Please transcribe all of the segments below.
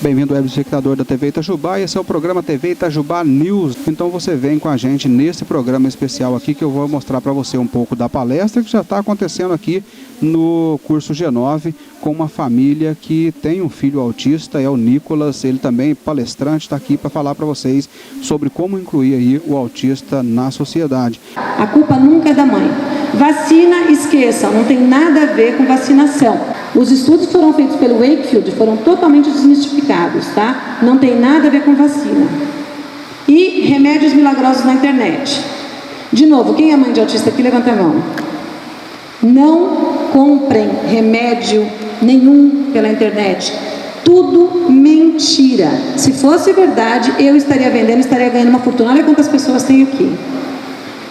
Bem-vindo, web espectador da TV Itajubá. Esse é o programa TV Itajubá News. Então você vem com a gente nesse programa especial aqui que eu vou mostrar para você um pouco da palestra que já está acontecendo aqui no curso G9 com uma família que tem um filho autista, é o Nicolas. Ele também, palestrante, está aqui para falar para vocês sobre como incluir aí o autista na sociedade. A culpa nunca é da mãe. Vacina, esqueçam, não tem nada a ver com vacinação. Os estudos que foram feitos pelo Wakefield foram totalmente desmistificados, tá? Não tem nada a ver com vacina. E remédios milagrosos na internet. De novo, quem é mãe de autista aqui, levanta a mão. Não comprem remédio nenhum pela internet. Tudo mentira. Se fosse verdade, eu estaria vendendo, estaria ganhando uma fortuna. Olha quantas pessoas tem aqui.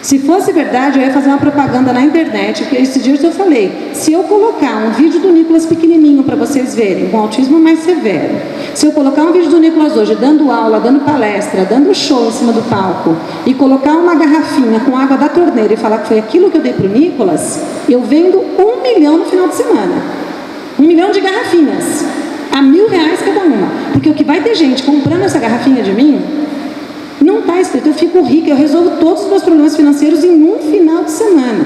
Se fosse verdade, eu ia fazer uma propaganda na internet, porque esses dias eu falei, se eu colocar um vídeo do Nicolas pequenininho para vocês verem, com autismo mais severo, se eu colocar um vídeo do Nicolas hoje dando aula, dando palestra, dando show em cima do palco, e colocar uma garrafinha com água da torneira e falar que foi aquilo que eu dei para o Nicolas, eu vendo 1 milhão no final de semana. 1 milhão de garrafinhas, a R$1.000 cada uma, porque o que vai ter gente comprando essa garrafinha de mim, não está escrito, eu fico rica, eu resolvo todos os meus problemas financeiros em um final de semana.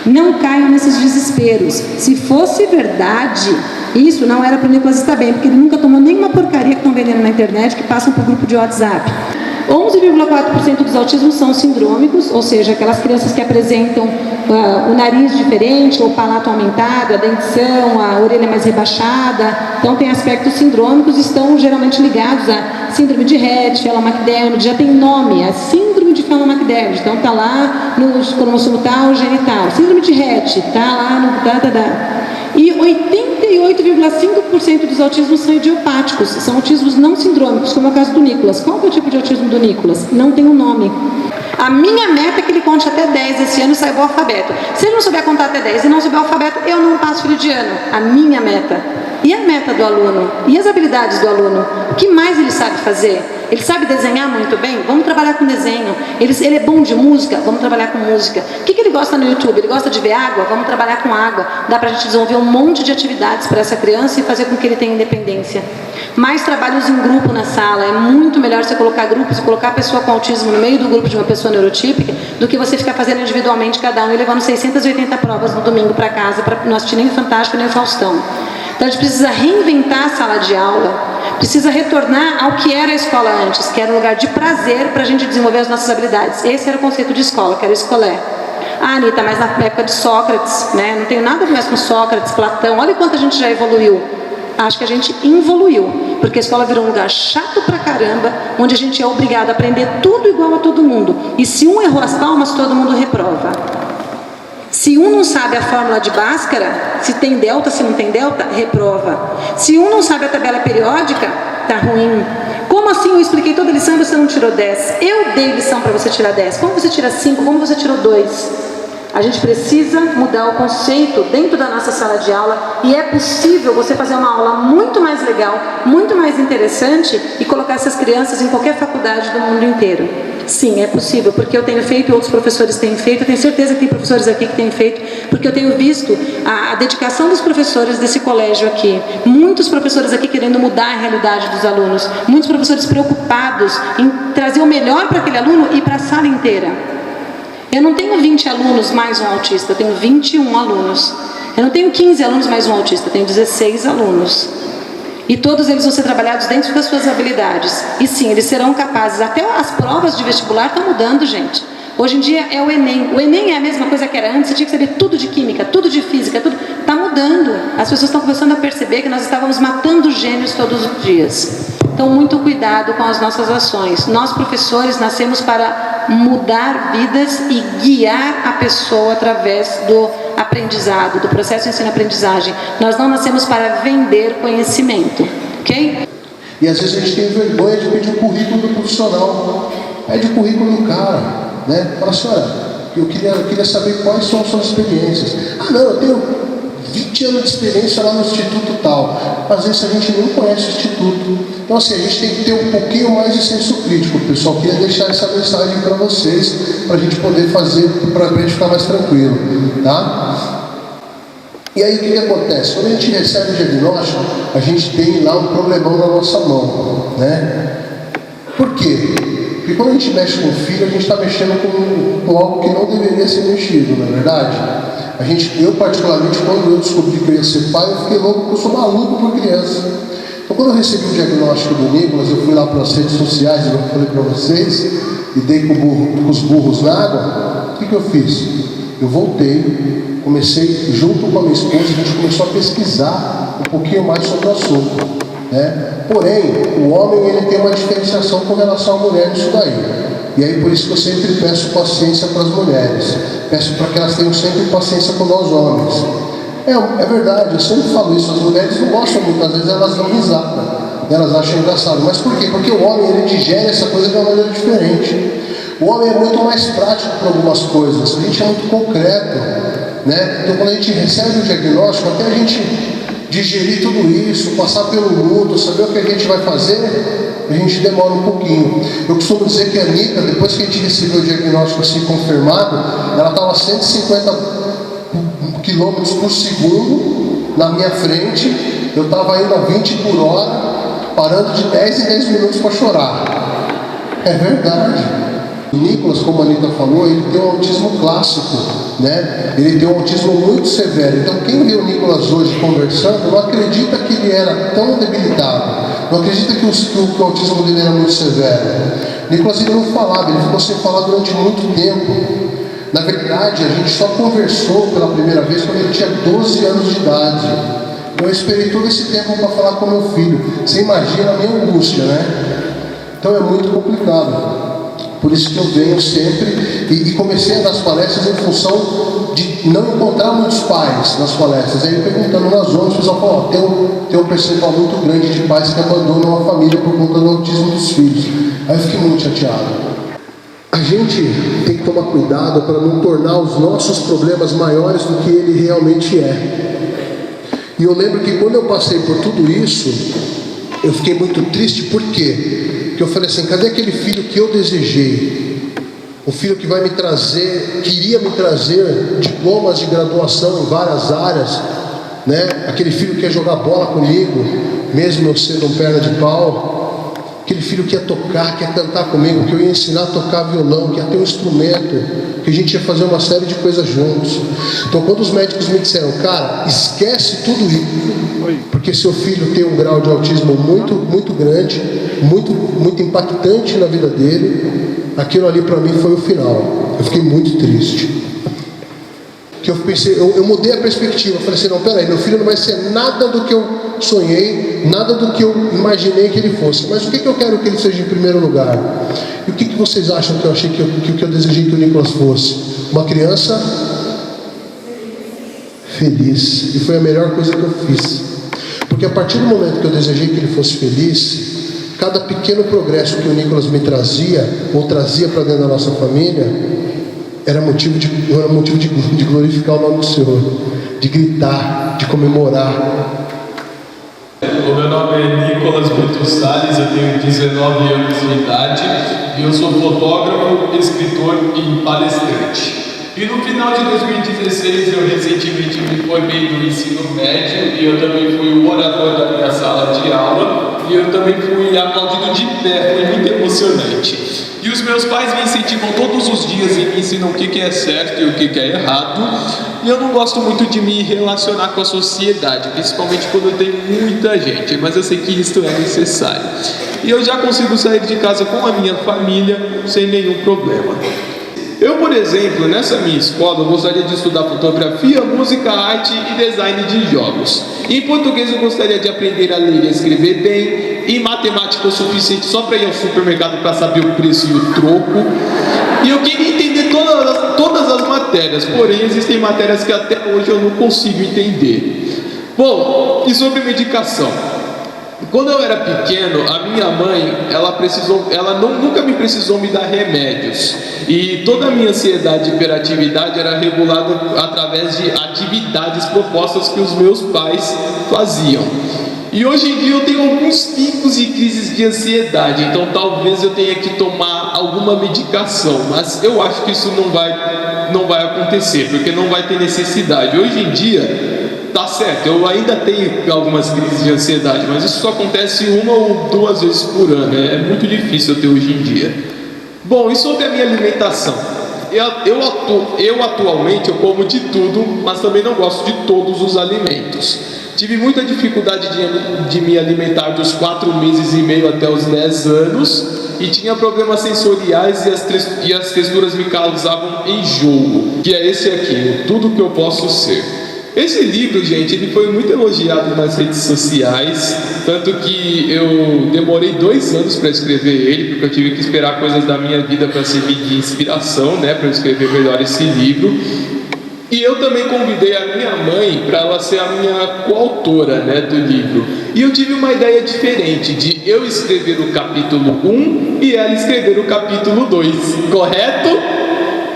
Não caiam nesses desesperos. Se fosse verdade, isso não era para o Nicolas estar bem, porque ele nunca tomou nenhuma porcaria que estão vendendo na internet, que passam por grupo de WhatsApp. 11,4% dos autismos são sindrômicos, ou seja, aquelas crianças que apresentam o nariz diferente, o palato aumentado, a dentição, a orelha mais rebaixada. Então tem aspectos sindrômicos, estão geralmente ligados a síndrome de Rett, Phelan-McDermid, já tem nome, a síndrome de Phelan-McDermid, então está lá no cromossomo tal, genital. Síndrome de Rett, está lá no E 88,5% dos autismos são idiopáticos, são autismos não sindrômicos, como é o caso do Nicolas. Qual que é o tipo de autismo do Nicolas? Não tem um nome. A minha meta é que ele conte até 10 esse ano e saiba o alfabeto. Se ele não souber contar até 10 e não souber o alfabeto, eu não passo filho de ano. A minha meta. E a meta do aluno? E as habilidades do aluno? O que mais ele sabe fazer? Ele sabe desenhar muito bem? Vamos trabalhar com desenho. Ele é bom de música? Vamos trabalhar com música. O que ele gosta no YouTube? Ele gosta de ver água? Vamos trabalhar com água. Dá pra gente desenvolver um monte de atividades para essa criança e fazer com que ele tenha independência. Mais trabalhos em grupo na sala. É muito melhor você colocar grupos e colocar a pessoa com autismo no meio do grupo de uma pessoa neurotípica do que você ficar fazendo individualmente cada um e levando 680 provas no domingo para casa para não assistir nem o Fantástico nem o Faustão. Então a gente precisa reinventar a sala de aula, precisa retornar ao que era a escola antes, que era um lugar de prazer para a gente desenvolver as nossas habilidades. Esse era o conceito de escola, que era o escolé. Ah, Anitta, mas na época de Sócrates, né? Não tenho nada mais com Sócrates, Platão, olha quanto a gente já evoluiu. Acho que a gente involuiu, porque a escola virou um lugar chato pra caramba, onde a gente é obrigado a aprender tudo igual a todo mundo. E se um errou as palmas, todo mundo reprova. Se um não sabe a fórmula de Bhaskara, se tem delta, se não tem delta, reprova. Se um não sabe a tabela periódica, tá ruim. Como assim eu expliquei toda a lição e você não tirou 10? Eu dei lição para você tirar 10. Como você tira 5? Como você tirou 2? A gente precisa mudar o conceito dentro da nossa sala de aula e é possível você fazer uma aula muito mais legal, muito mais interessante e colocar essas crianças em qualquer faculdade do mundo inteiro. Sim, é possível, porque eu tenho feito e outros professores têm feito, eu tenho certeza que tem professores aqui que têm feito, porque eu tenho visto a dedicação dos professores desse colégio aqui. Muitos professores aqui querendo mudar a realidade dos alunos, muitos professores preocupados em trazer o melhor para aquele aluno e para a sala inteira. Eu não tenho 20 alunos mais um autista, eu tenho 21 alunos. Eu não tenho 15 alunos mais um autista, eu tenho 16 alunos. E todos eles vão ser trabalhados dentro das suas habilidades. E sim, eles serão capazes. Até as provas de vestibular estão mudando, gente. Hoje em dia é o Enem. O Enem é a mesma coisa que era antes. Você tinha que saber tudo de química, tudo de física, tudo. Está mudando. As pessoas estão começando a perceber que nós estávamos matando gênios todos os dias. Então, muito cuidado com as nossas ações. Nós, professores, nascemos para mudar vidas e guiar a pessoa através do aprendizado, do processo de ensino-aprendizagem. Nós não nascemos para vender conhecimento, ok? E às vezes a gente tem vergonha de pedir o currículo do profissional. Pede o currículo do cara, né? Fala assim, olha, eu queria saber quais são as suas experiências. Ah, não, eu tenho 20 anos de experiência lá no instituto tal. Às vezes a gente nem conhece o instituto. Então assim, a gente tem que ter um pouquinho mais de senso crítico, pessoal. Queria deixar essa mensagem para vocês, para a gente poder fazer, para a gente ficar mais tranquilo, tá? E aí o que acontece? Quando a gente recebe o diagnóstico, a gente tem lá um problemão na nossa mão, né? Por quê? Porque quando a gente mexe com o filho, a gente está mexendo com algo que não deveria ser mexido, não é verdade? Eu particularmente, quando eu descobri que eu ia ser pai, eu fiquei louco, porque eu sou maluco por criança. Então quando eu recebi o diagnóstico do Nicolas, eu fui lá para as redes sociais, eu falei para vocês, e dei com os burros na água. O que eu fiz? Eu voltei, comecei, junto com a minha esposa, a gente começou a pesquisar um pouquinho mais sobre o assunto, né? Porém, o homem ele tem uma diferenciação com relação à mulher nisso daí. E aí por isso que eu sempre peço paciência para as mulheres. Peço para que elas tenham sempre paciência com nós homens. É verdade, eu sempre falo isso, as mulheres não gostam muitas vezes, elas dão risada, elas acham engraçado. Mas por quê? Porque o homem ele digere essa coisa de uma maneira diferente. O homem é muito mais prático para algumas coisas, a gente é muito concreto, né? Então quando a gente recebe o diagnóstico, até a gente digerir tudo isso, passar pelo luto, saber o que a gente vai fazer, a gente demora um pouquinho. Eu costumo dizer que a Anitta, depois que a gente recebeu o diagnóstico assim confirmado, ela estava a 150 quilômetros por segundo na minha frente, eu estava indo a 20 por hora, parando de 10 em 10 minutos para chorar. É verdade. O Nicolas, como a Anitta falou, ele tem um autismo clássico, né? Ele tem um autismo muito severo. Então quem vê o Nicolas hoje conversando não acredita que ele era tão debilitado, não acredita que o autismo dele era muito severo. O Nicolas ele não falava, ele ficou sem falar durante muito tempo. Na verdade, a gente só conversou pela primeira vez quando ele tinha 12 anos de idade. Eu esperei todo esse tempo para falar com meu filho. Você imagina a minha angústia, né? Então é muito complicado. Por isso que eu venho sempre e comecei a dar as palestras em função de não encontrar muitos pais nas palestras. Aí perguntando nas zonas, o pessoal falou, tem um percentual muito grande de pais que abandonam a família por conta do autismo dos filhos. Aí eu fiquei muito chateado. A gente tem que tomar cuidado para não tornar os nossos problemas maiores do que ele realmente é. E eu lembro que quando eu passei por tudo isso, eu fiquei muito triste. Por quê? Porque eu falei assim, cadê aquele filho que eu desejei? O filho que vai me trazer, queria me trazer diplomas de graduação em várias áreas, né? Aquele filho que quer jogar bola comigo, mesmo eu sendo um perna de pau. Aquele filho que ia tocar, que ia cantar comigo, que eu ia ensinar a tocar violão, que ia ter um instrumento, que a gente ia fazer uma série de coisas juntos. Então quando os médicos me disseram, cara, esquece tudo isso, porque seu filho tem um grau de autismo muito, muito grande, muito impactante na vida dele, aquilo ali para mim foi o final. Eu fiquei muito triste. Que eu pensei, eu mudei a perspectiva, eu falei assim, não, peraí, meu filho não vai ser nada do que eu sonhei, nada do que eu imaginei que ele fosse, mas o que eu quero que ele seja em primeiro lugar? E o que vocês acham que eu achei que eu desejei que o Nicolas fosse? Uma criança feliz, e foi a melhor coisa que eu fiz, porque a partir do momento que eu desejei que ele fosse feliz, cada pequeno progresso que o Nicolas me trazia, ou trazia para dentro da nossa família, era motivo de glorificar o nome do Senhor, de gritar, de comemorar. O meu nome é Nicolas Brito Salles, eu tenho 19 anos de idade e eu sou fotógrafo, escritor e palestrante. E no final de 2016 eu recentemente me formei no ensino médio e eu também fui o orador da minha sala de aula e eu também fui aplaudido de pé, foi muito emocionante. E os meus pais me incentivam todos os dias e me ensinam o que é certo e o que é errado. E eu não gosto muito de me relacionar com a sociedade, principalmente quando tem muita gente, mas eu sei que isso é necessário. E eu já consigo sair de casa com a minha família sem nenhum problema. Eu, por exemplo, nessa minha escola, eu gostaria de estudar fotografia, música, arte e design de jogos. Em português, eu gostaria de aprender a ler e a escrever bem. Em matemática, o suficiente só para ir ao supermercado para saber o preço e o troco. E eu queria entender todas as matérias, porém, existem matérias que até hoje eu não consigo entender. Bom, e sobre medicação? Quando eu era pequeno, a minha mãe, ela nunca me precisou me dar remédios. E toda a minha ansiedade e hiperatividade era regulada através de atividades propostas que os meus pais faziam. E hoje em dia eu tenho alguns picos e crises de ansiedade, então talvez eu tenha que tomar alguma medicação, mas eu acho que isso não vai acontecer, porque não vai ter necessidade. Hoje em dia, tá certo, eu ainda tenho algumas crises de ansiedade, mas isso só acontece 1 ou 2 vezes por ano, é muito difícil eu ter hoje em dia. Bom, e sobre a minha alimentação? Eu atualmente eu como de tudo, mas também não gosto de todos os alimentos. Tive muita dificuldade de me alimentar dos 4 meses e meio até os 10 anos e tinha problemas sensoriais e as texturas me causavam enjoo, que é esse aqui, Tudo que eu posso ser. Esse livro, gente, ele foi muito elogiado nas redes sociais, tanto que eu demorei 2 anos para escrever ele, porque eu tive que esperar coisas da minha vida para servir de inspiração, né, para eu escrever melhor esse livro. E eu também convidei a minha mãe para ela ser a minha coautora, né, do livro. E eu tive uma ideia diferente de eu escrever o capítulo 1 e ela escrever o capítulo 2, correto?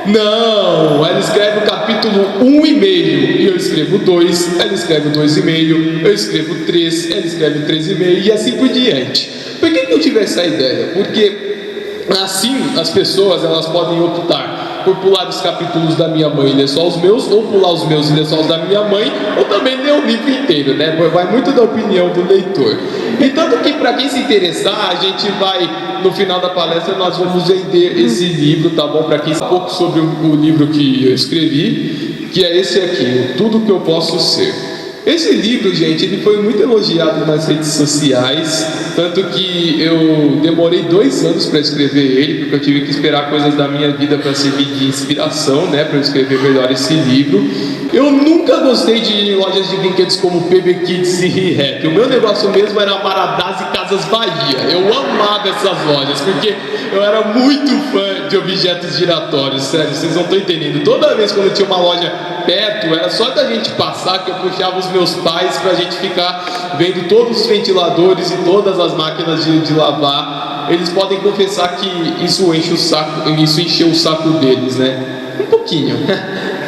Não, ela escreve o capítulo 1,5 e eu escrevo 2, ela escreve 2,5, eu escrevo 3, ela escreve 3,5 e assim por diante. Por que eu tive essa ideia? Porque assim as pessoas elas podem optar por pular os capítulos da minha mãe e ler só os meus, ou pular os meus e ler só os da minha mãe, ou também ler o livro inteiro, né? Vai muito da opinião do leitor. E tanto que para quem se interessar, a gente vai, no final da palestra, nós vamos vender esse livro, tá bom? Para quem sabe um pouco sobre o livro que eu escrevi, que é esse aqui, Tudo que eu posso ser. Esse livro, gente, ele foi muito elogiado nas redes sociais, tanto que eu demorei 2 anos para escrever ele, porque eu tive que esperar coisas da minha vida para servir de inspiração, né, para eu escrever melhor esse livro. Eu nunca gostei de ir em lojas de brinquedos como PB Kids e ReHap. O meu negócio mesmo era Maradás e Casas Bahia. Eu amava essas lojas, porque eu era muito fã de objetos giratórios, sério, vocês não estão entendendo. Toda vez quando tinha uma loja perto, era só da gente passar que eu puxava os meus pais pra gente ficar vendo todos os ventiladores e todas as máquinas de lavar. Eles podem confessar que isso encheu o saco deles, né? Um pouquinho.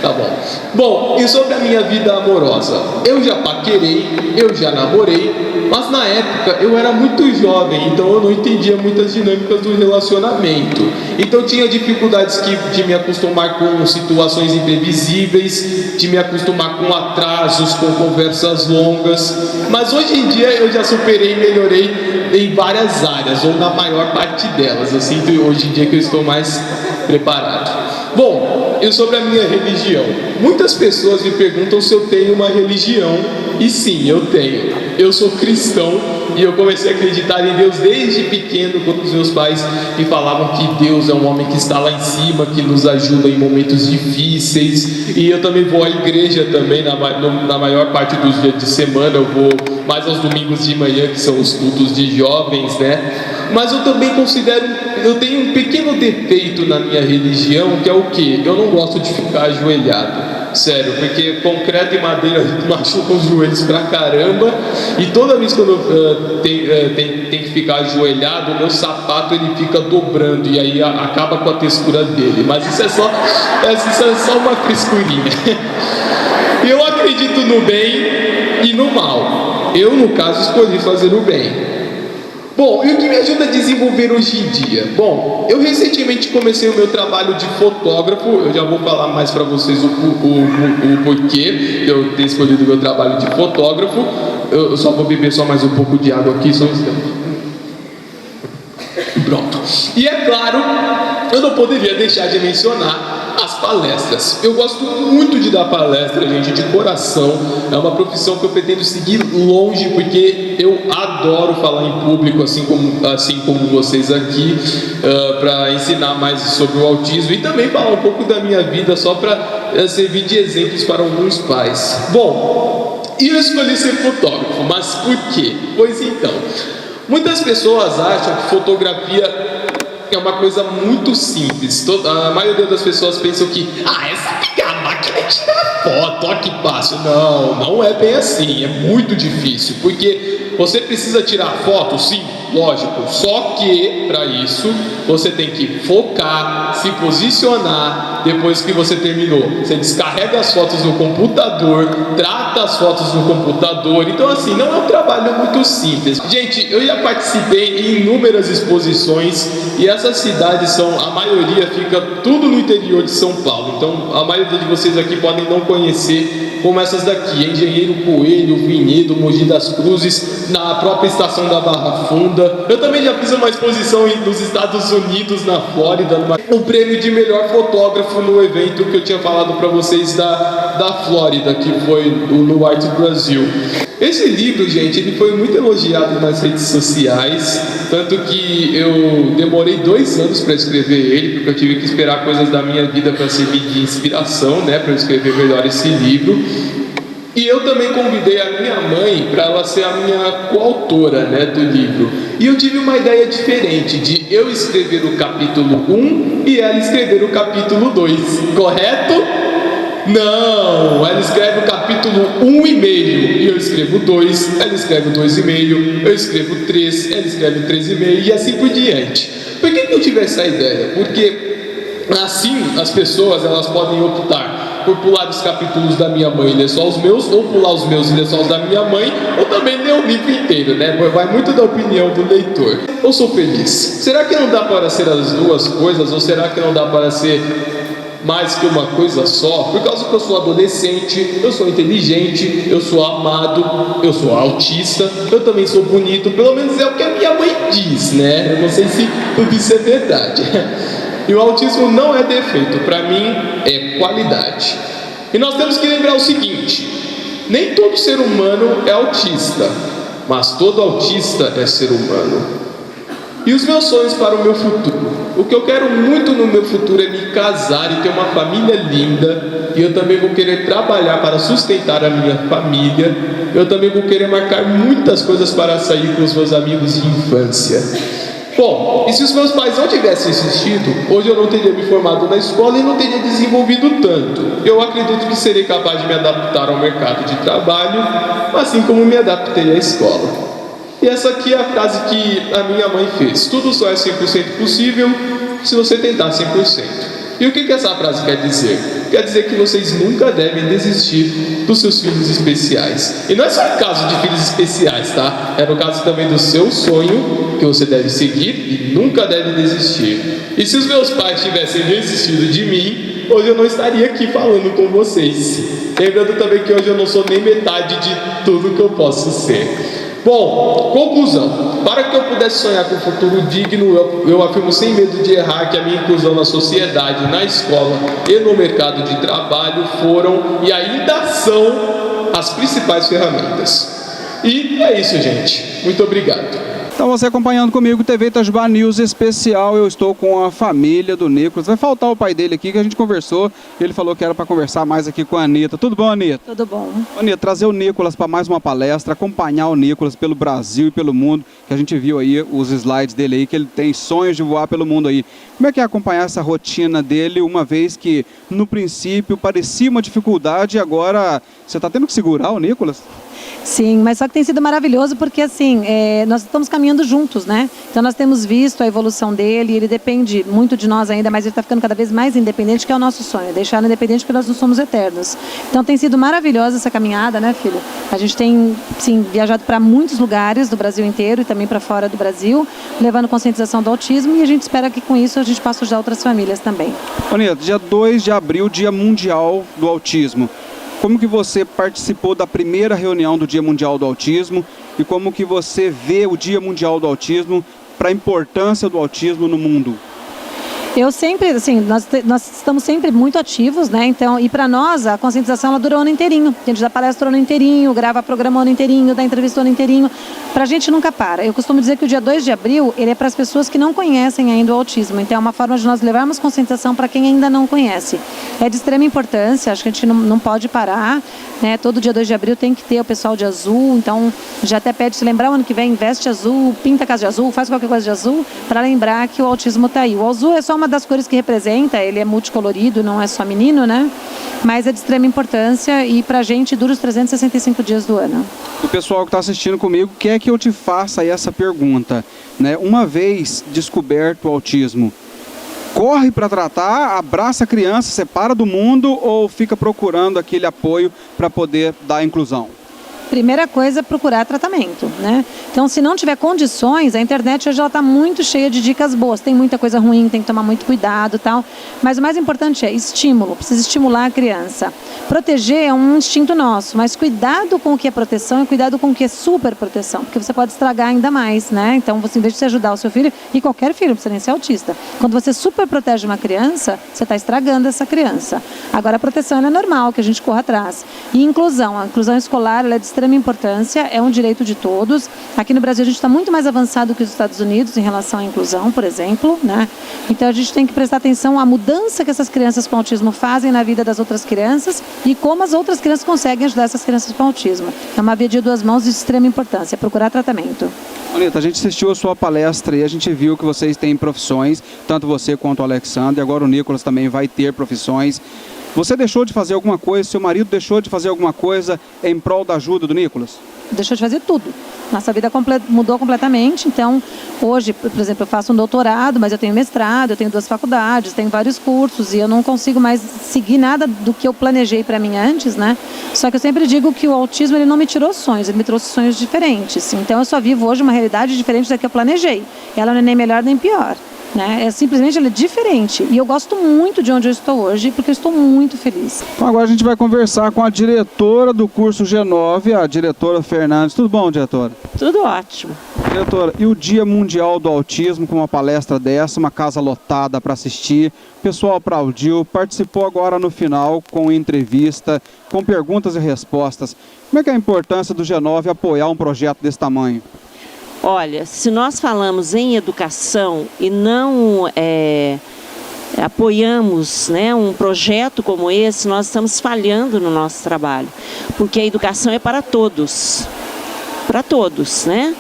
Tá bom. Bom, e sobre a minha vida amorosa? Eu já paquerei, eu já namorei, mas na época eu era muito jovem, então eu não entendia muitas dinâmicas do relacionamento. Então tinha dificuldades de me acostumar com situações imprevisíveis, de me acostumar com atrasos, com conversas longas. Mas hoje em dia eu já superei e melhorei em várias áreas, ou na maior parte delas. Eu sinto hoje em dia que eu estou mais preparado. Bom, e sobre a minha religião? Muitas pessoas me perguntam se eu tenho uma religião, e sim, eu tenho. Eu sou cristão e eu comecei a acreditar em Deus desde pequeno, quando os meus pais me falavam que Deus é um homem que está lá em cima, que nos ajuda em momentos difíceis. E eu também vou à igreja também, na maior parte dos dias de semana. Eu vou mais aos domingos de manhã, que são os cultos de jovens, né? Mas eu também eu tenho um pequeno defeito na minha religião, que é o quê? Eu não gosto de ficar ajoelhado. Sério, porque concreto e madeira machucam os joelhos pra caramba. E toda vez que eu tenho que ficar ajoelhado, o meu sapato ele fica dobrando e aí acaba com a textura dele. Mas isso é só uma frescurinha. Eu acredito no bem e no mal. Eu, no caso, escolhi fazer o bem. Bom, e o que me ajuda a desenvolver hoje em dia? Bom, eu recentemente comecei o meu trabalho de fotógrafo. Eu já vou falar mais para vocês o porquê eu ter escolhido o meu trabalho de fotógrafo. Eu só vou beber só mais um pouco de água aqui, só um instante. Pronto. E é claro, eu não poderia deixar de mencionar as palestras. Eu gosto muito de dar palestra, gente, de coração. É uma profissão que eu pretendo seguir longe, porque eu adoro falar em público, assim como vocês aqui, para ensinar mais sobre o autismo e também falar um pouco da minha vida, só para servir de exemplos para alguns pais. Bom, e eu escolhi ser fotógrafo, mas por quê? Pois então, muitas pessoas acham que fotografia é uma coisa muito simples. A maioria das pessoas pensam que essa é a máquina de tirar foto, olha que fácil. Não é bem assim, é muito difícil, porque você precisa tirar foto, sim, lógico, só que para isso você tem que focar, se posicionar. Depois que você terminou, você descarrega as fotos no computador, trata as fotos no computador. Então assim, não é um trabalho muito simples. Gente, eu já participei em inúmeras exposições e essas cidades a maioria fica tudo no interior de São Paulo. Então a maioria de vocês aqui podem não conhecer como essas daqui, Engenheiro Coelho, Vinhedo, Mogi das Cruzes, na própria estação da Barra Funda. Eu também já fiz uma exposição nos Estados Unidos, na Flórida, um prêmio de melhor fotógrafo no evento que eu tinha falado para vocês da Flórida, que foi no Arte Brasil. Esse livro, gente, ele foi muito elogiado nas redes sociais, tanto que eu demorei 2 anos para escrever ele, porque eu tive que esperar coisas da minha vida para servir de inspiração, né, para eu escrever melhor esse livro. E eu também convidei a minha mãe para ela ser a minha coautora, né, do livro. E eu tive uma ideia diferente de eu escrever o capítulo 1 e ela escrever o capítulo 2, correto? Não, ela escreve o capítulo 1,5 e eu escrevo 2, ela escreve 2,5, eu escrevo 3, ela escreve 3,5 e assim por diante. Por que eu tive essa ideia? Porque assim as pessoas elas podem optar por pular os capítulos da minha mãe e ler só os meus, ou pular os meus e ler só os da minha mãe, ou também ler o livro inteiro, né? Vai muito da opinião do leitor. Eu sou feliz. Será que não dá para ser as duas coisas? Ou será que não dá para ser mais que uma coisa só? Por causa que eu sou adolescente, eu sou inteligente, eu sou amado, eu sou autista, eu também sou bonito, pelo menos é o que a minha mãe diz, né? Eu não sei se tudo isso é verdade. E o autismo não é defeito, para mim é qualidade. E nós temos que lembrar o seguinte: nem todo ser humano é autista, mas todo autista é ser humano. E os meus sonhos para o meu futuro? O que eu quero muito no meu futuro é me casar e ter uma família linda. E eu também vou querer trabalhar para sustentar a minha família. Eu também vou querer marcar muitas coisas para sair com os meus amigos de infância. Bom, e se os meus pais não tivessem insistido, hoje eu não teria me formado na escola e não teria desenvolvido tanto. Eu acredito que serei capaz de me adaptar ao mercado de trabalho, assim como me adaptei à escola. E essa aqui é a frase que a minha mãe fez: tudo só é 100% possível se você tentar 100%. E o que essa frase quer dizer? Quer dizer que vocês nunca devem desistir dos seus filhos especiais. E não é só no caso de filhos especiais, tá? É no caso também do seu sonho, que você deve seguir e nunca deve desistir. E se os meus pais tivessem desistido de mim, hoje eu não estaria aqui falando com vocês. Lembrando também que hoje eu não sou nem metade de tudo que eu posso ser. Bom, conclusão. Para que eu pudesse sonhar com um futuro digno, eu afirmo sem medo de errar que a minha inclusão na sociedade, na escola e no mercado de trabalho foram e ainda são as principais ferramentas. E é isso, gente. Muito obrigado. Então você acompanhando comigo, TV Itajubá News especial, eu estou com a família do Nicolas. Vai faltar o pai dele aqui, que a gente conversou, ele falou que era para conversar mais aqui com a Anitta. Tudo bom, Anitta? Tudo bom. Anitta, trazer o Nicolas para mais uma palestra, acompanhar o Nicolas pelo Brasil e pelo mundo, que a gente viu aí os slides dele aí, que ele tem sonhos de voar pelo mundo aí. Como é que é acompanhar essa rotina dele, uma vez que no princípio parecia uma dificuldade e agora você está tendo que segurar o Nicolas? Sim, mas só que tem sido maravilhoso porque assim, nós estamos caminhando juntos, né? Então nós temos visto a evolução dele, ele depende muito de nós ainda, mas ele está ficando cada vez mais independente, que é o nosso sonho, deixar independente porque nós não somos eternos. Então tem sido maravilhosa essa caminhada, né, filho? A gente tem, sim, viajado para muitos lugares do Brasil inteiro e também para fora do Brasil, levando conscientização do autismo, e a gente espera que com isso a gente possa ajudar outras famílias também. Anitta, dia 2 de abril, Dia Mundial do Autismo. Como que você participou da primeira reunião do Dia Mundial do Autismo e como que você vê o Dia Mundial do Autismo para a importância do autismo no mundo? Eu sempre, assim, nós estamos sempre muito ativos, né? Então, e para nós a conscientização ela dura o ano inteirinho. A gente dá palestra o ano inteirinho, grava programa o ano inteirinho, dá entrevista o ano inteirinho. Pra gente nunca para. Eu costumo dizer que o dia 2 de abril, ele é para as pessoas que não conhecem ainda o autismo. Então é uma forma de nós levarmos conscientização para quem ainda não conhece. É de extrema importância, acho que a gente não pode parar, né? Todo dia 2 de abril tem que ter o pessoal de azul, então já até pede se lembrar o ano que vem, veste azul, pinta a casa de azul, faz qualquer coisa de azul, para lembrar que o autismo está aí. O azul é só uma das cores que representa, ele é multicolorido, não é só menino, né? Mas é de extrema importância e pra gente dura os 365 dias do ano. O pessoal que está assistindo comigo quer que eu te faça aí essa pergunta, né? Uma vez descoberto o autismo, corre para tratar, abraça a criança, separa do mundo ou fica procurando aquele apoio para poder dar a inclusão? primeira coisa é procurar tratamento, né? Então, se não tiver condições, a internet hoje está muito cheia de dicas boas. Tem muita coisa ruim, tem que tomar muito cuidado e tal. Mas o mais importante é estímulo, precisa estimular a criança. Proteger é um instinto nosso, mas cuidado com o que é proteção e cuidado com o que é super proteção, porque você pode estragar ainda mais, né? Então, você, em vez de você ajudar o seu filho, e qualquer filho, não precisa nem ser autista, quando você super protege uma criança, você está estragando essa criança. Agora, a proteção é normal, que a gente corra atrás. E inclusão, a inclusão escolar ela é de extrema importância, é um direito de todos. Aqui no Brasil a gente está muito mais avançado que os Estados Unidos em relação à inclusão, por exemplo, né? Então a gente tem que prestar atenção à mudança que essas crianças com autismo fazem na vida das outras crianças e como as outras crianças conseguem ajudar essas crianças com autismo. É uma via de duas mãos de extrema importância, procurar tratamento. Anitta, a gente assistiu a sua palestra e a gente viu que vocês têm profissões, tanto você quanto o Alexandre, e agora o Nicolas também vai ter profissões. Você deixou de fazer alguma coisa, seu marido deixou de fazer alguma coisa em prol da ajuda do Nicolas? Deixou de fazer tudo. Nossa vida mudou completamente. Então, hoje, por exemplo, eu faço um doutorado, mas eu tenho mestrado, eu tenho 2 faculdades, tenho vários cursos e eu não consigo mais seguir nada do que eu planejei para mim antes, né? Só que eu sempre digo que o autismo ele não me tirou sonhos, ele me trouxe sonhos diferentes. Então, eu só vivo hoje uma realidade diferente da que eu planejei. Ela não é nem melhor nem pior. Né? Simplesmente ela é diferente e eu gosto muito de onde eu estou hoje porque eu estou muito feliz. Então agora a gente vai conversar com a diretora do curso G9, a diretora Fernandes. Tudo bom, diretora? Tudo ótimo. Diretora, e o Dia Mundial do Autismo, com uma palestra dessa, uma casa lotada para assistir, o pessoal aplaudiu, participou agora no final com entrevista, com perguntas e respostas. Como é que é a importância do G9 apoiar um projeto desse tamanho? Olha, se nós falamos em educação e não apoiamos, né, um projeto como esse, nós estamos falhando no nosso trabalho. Porque a educação é para todos, né?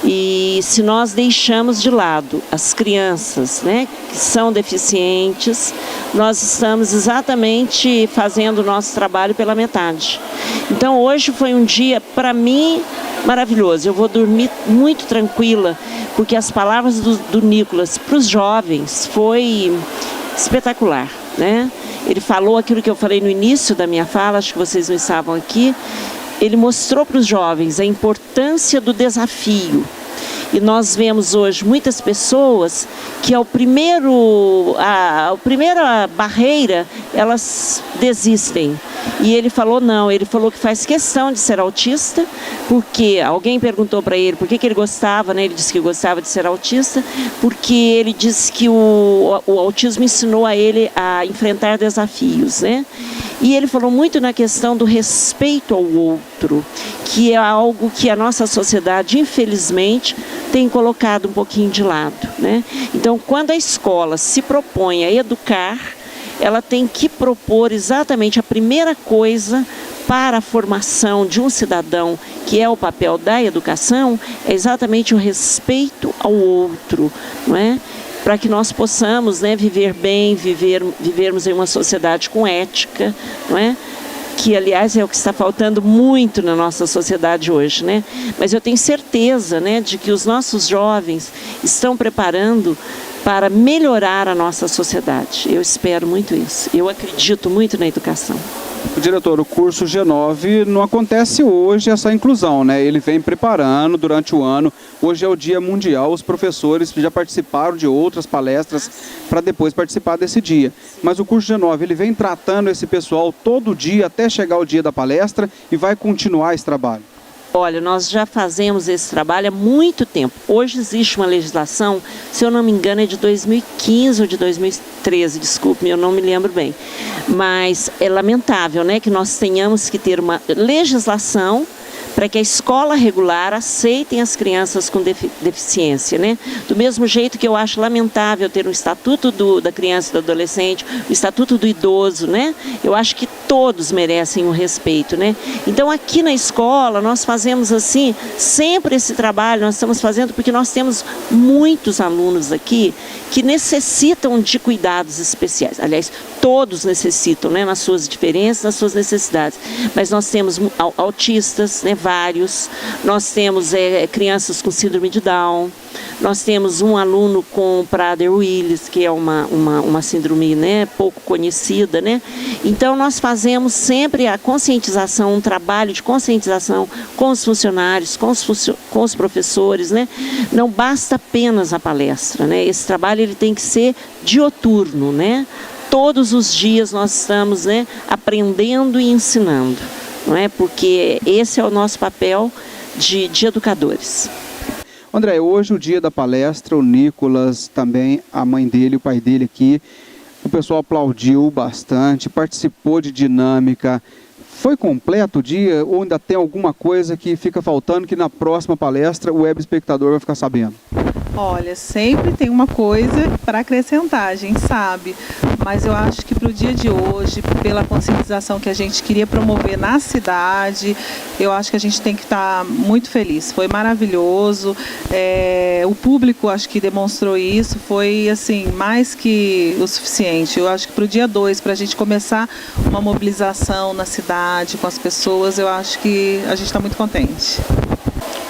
E se nós deixamos de lado as crianças, né, que são deficientes, nós estamos exatamente fazendo o nosso trabalho pela metade. Então hoje foi um dia, para mim, maravilhoso. Eu vou dormir muito tranquila, porque as palavras do Nicolas para os jovens foi espetacular, né? Ele falou aquilo que eu falei no início da minha fala, acho que vocês não estavam aqui. Ele mostrou para os jovens a importância do desafio. E nós vemos hoje muitas pessoas que a primeira barreira, elas desistem. E ele falou não, ele falou que faz questão de ser autista, porque alguém perguntou para ele por que ele gostava, né? Ele disse que gostava de ser autista, porque ele disse que o autismo ensinou a ele a enfrentar desafios, né? E ele falou muito na questão do respeito ao outro, que é algo que a nossa sociedade, infelizmente, tem colocado um pouquinho de lado, né? Então, quando a escola se propõe a educar, ela tem que propor exatamente a primeira coisa para a formação de um cidadão, que é o papel da educação, é exatamente o respeito ao outro, não é? Para que nós possamos, né, viver bem, vivermos em uma sociedade com ética, não é? Que, aliás, é o que está faltando muito na nossa sociedade hoje, né? Mas eu tenho certeza, né, de que os nossos jovens estão preparando para melhorar a nossa sociedade. Eu espero muito isso. Eu acredito muito na educação. Diretor, o curso G9 não acontece hoje essa inclusão, né? Ele vem preparando durante o ano. Hoje é o Dia Mundial, os professores já participaram de outras palestras para depois participar desse dia. Mas o curso G9, ele vem tratando esse pessoal todo dia até chegar o dia da palestra e vai continuar esse trabalho. Olha, nós já fazemos esse trabalho há muito tempo. Hoje existe uma legislação, se eu não me engano é de 2015 ou de 2013, desculpe, eu não me lembro bem. Mas é lamentável, né, que nós tenhamos que ter uma legislação para que a escola regular aceitem as crianças com deficiência, né? Do mesmo jeito que eu acho lamentável ter um estatuto da criança e do adolescente, o estatuto do idoso, né? Eu acho que todos merecem um respeito, né? Então aqui na escola nós fazemos assim, sempre esse trabalho nós estamos fazendo porque nós temos muitos alunos aqui que necessitam de cuidados especiais. Aliás, todos necessitam, né? Nas suas diferenças, nas suas necessidades. Mas nós temos autistas, né? Vários, nós temos crianças com síndrome de Down, nós temos um aluno com Prader-Willis, que é uma síndrome, né, pouco conhecida, né? Então nós fazemos sempre a conscientização, um trabalho de conscientização com os funcionários, com os professores, né? Não basta apenas a palestra, né? Esse trabalho ele tem que ser dioturno, né? Todos os dias nós estamos, né, aprendendo e ensinando, não é? Porque esse é o nosso papel de educadores. André, hoje o dia da palestra, o Nicolas também, a mãe dele, o pai dele aqui, o pessoal aplaudiu bastante, participou de dinâmica. Foi completo o dia ou ainda tem alguma coisa que fica faltando que na próxima palestra o web espectador vai ficar sabendo? Olha, sempre tem uma coisa para acrescentar, a gente sabe, mas eu acho que para o dia de hoje, pela conscientização que a gente queria promover na cidade, eu acho que a gente tem que estar muito feliz. Foi maravilhoso, o público acho que demonstrou isso, foi assim, mais que o suficiente. Eu acho que para o dia 2, para a gente começar uma mobilização na cidade, com as pessoas, eu acho que a gente está muito contente.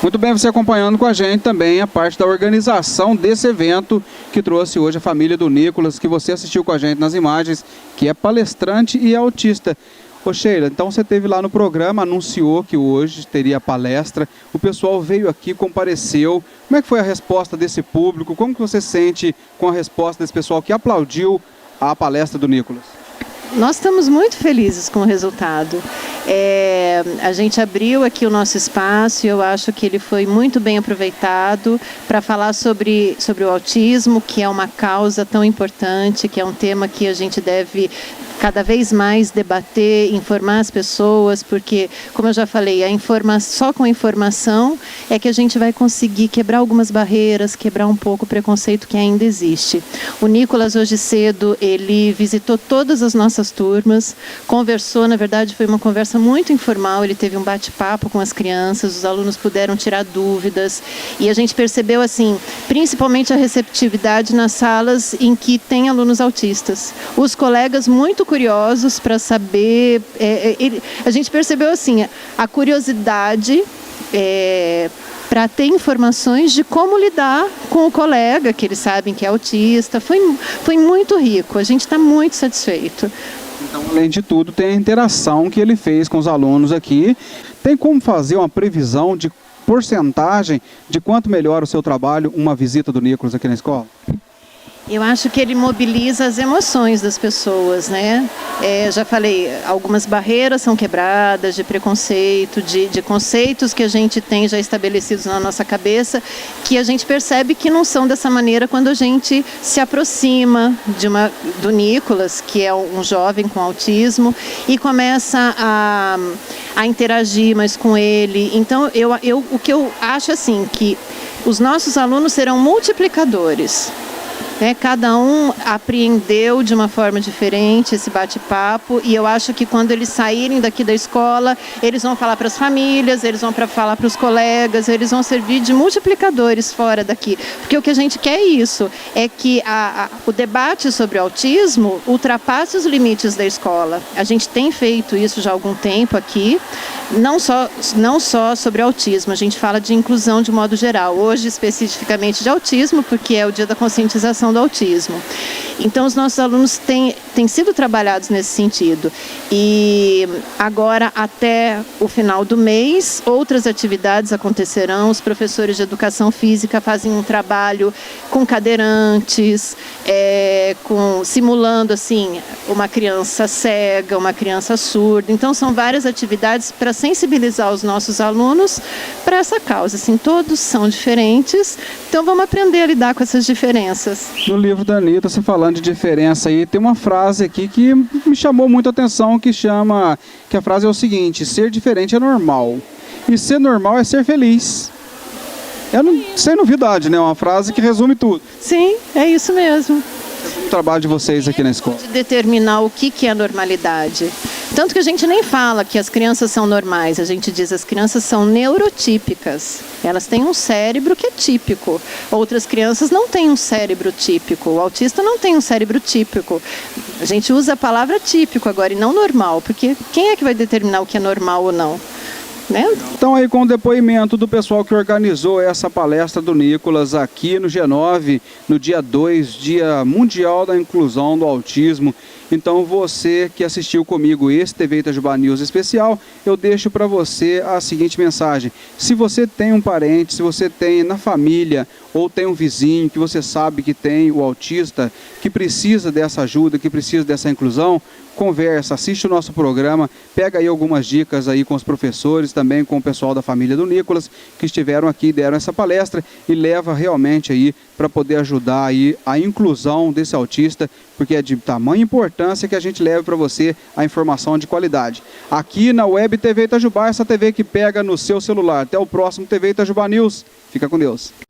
Muito bem, você acompanhando com a gente também a parte da organização desse evento que trouxe hoje a família do Nicolas, que você assistiu com a gente nas imagens, que é palestrante e autista. Ô Sheila, então você esteve lá no programa, anunciou que hoje teria palestra, o pessoal veio aqui, compareceu. Como é que foi a resposta desse público? Como que você sente com a resposta desse pessoal que aplaudiu a palestra do Nicolas? Nós estamos muito felizes com o resultado. A gente abriu aqui o nosso espaço e eu acho que ele foi muito bem aproveitado para falar sobre o autismo, que é uma causa tão importante, que é um tema que a gente deve cada vez mais debater, informar as pessoas, porque, como eu já falei, só com a informação é que a gente vai conseguir quebrar algumas barreiras, quebrar um pouco o preconceito que ainda existe. O Nicolas, hoje cedo, ele visitou todas as nossas turmas, conversou, na verdade foi uma conversa muito informal, ele teve um bate-papo com as crianças, os alunos puderam tirar dúvidas, e a gente percebeu, assim, principalmente a receptividade nas salas em que tem alunos autistas. Os colegas muito curiosos para saber, a gente percebeu assim, a curiosidade para ter informações de como lidar com o colega, que eles sabem que é autista, foi muito rico, a gente está muito satisfeito. Então, além de tudo, tem a interação que ele fez com os alunos aqui. Tem como fazer uma previsão de porcentagem de quanto melhora o seu trabalho uma visita do Nicolas aqui na escola? Eu acho que ele mobiliza as emoções das pessoas, né? Já falei, algumas barreiras são quebradas de preconceito, de conceitos que a gente tem já estabelecidos na nossa cabeça, que a gente percebe que não são dessa maneira quando a gente se aproxima do Nicolas, que é um jovem com autismo, e começa a interagir mais com ele. Então, o que eu acho assim, que os nossos alunos serão multiplicadores. Cada um apreendeu de uma forma diferente esse bate-papo, e eu acho que quando eles saírem daqui da escola, eles vão falar para as famílias, eles vão falar para os colegas, eles vão servir de multiplicadores fora daqui, porque o que a gente quer é isso, é que o debate sobre o autismo ultrapasse os limites da escola. A gente tem feito isso já há algum tempo aqui, não só sobre autismo, a gente fala de inclusão de modo geral, hoje especificamente de autismo, porque é o dia da conscientização do autismo. Então, os nossos alunos têm sido trabalhados nesse sentido. E agora, até o final do mês, outras atividades acontecerão. Os professores de educação física fazem um trabalho com cadeirantes, simulando assim, uma criança cega, uma criança surda. Então, são várias atividades para sensibilizar os nossos alunos para essa causa. Assim, todos são diferentes, então vamos aprender a lidar com essas diferenças. No livro da Anitta, você falando de diferença aí, tem uma frase aqui que me chamou muito a atenção, que a frase é o seguinte: ser diferente é normal, e ser normal é ser feliz. Sem novidade, né? Uma frase que resume tudo. Sim, é isso mesmo. O trabalho de vocês aqui na escola. De determinar o que é normalidade. Tanto que a gente nem fala que as crianças são normais, a gente diz as crianças são neurotípicas. Elas têm um cérebro que é típico. Outras crianças não têm um cérebro típico. O autista não tem um cérebro típico. A gente usa a palavra típico agora e não normal, porque quem é que vai determinar o que é normal ou não? né? Então aí com o depoimento do pessoal que organizou essa palestra do Nicolas aqui no G9, no dia 2, Dia Mundial da Inclusão do Autismo. Então você que assistiu comigo esse TV Itajubá News especial, eu deixo para você a seguinte mensagem: se você tem um parente, se você tem na família ou tem um vizinho que você sabe que tem o autista, que precisa dessa ajuda, que precisa dessa inclusão, conversa, assiste o nosso programa, pega aí algumas dicas aí com os professores, também com o pessoal da família do Nicolas, que estiveram aqui, deram essa palestra, e leva realmente aí para poder ajudar aí a inclusão desse autista, porque é de tamanha importância que a gente leve para você a informação de qualidade. Aqui na Web TV Itajubá, essa TV que pega no seu celular. Até o próximo TV Itajubá News. Fica com Deus.